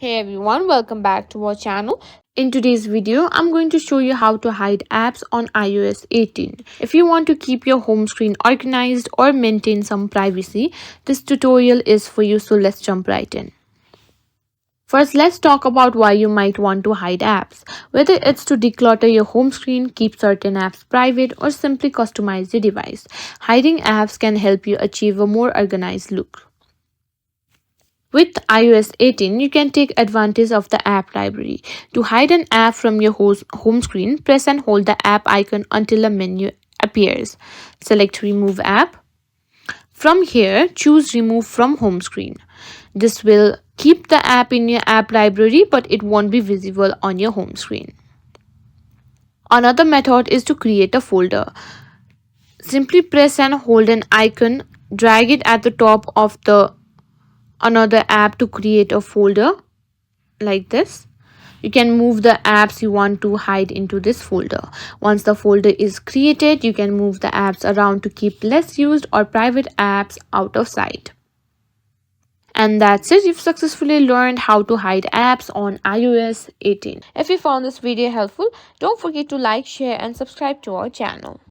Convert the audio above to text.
Hey everyone, welcome back to our channel. In today's video, I'm going to show you how to hide apps on iOS 18. If you want to keep your home screen organized or maintain some privacy, this tutorial is for you, so let's jump right in. First, let's talk about why you might want to hide apps. Whether it's to declutter your home screen, keep certain apps private, or simply customize your device, hiding apps can help you achieve a more organized look. With iOS 18, you can take advantage of the app library. To hide an app from your home screen, press and hold the app icon until a menu appears. Select Remove App. From here, choose Remove from Home Screen. This will keep the app in your app library, but it won't be visible on your home screen. Another method is to create a folder. Simply press and hold an icon, drag it at the top of the another app to create a folder like this. You can move the apps you want to hide into this folder. Once the folder is created, you can move the apps around to keep less used or private apps out of sight. And that's it. You've successfully learned how to hide apps on iOS 18. If you found this video helpful, don't forget to like, share and subscribe to our channel.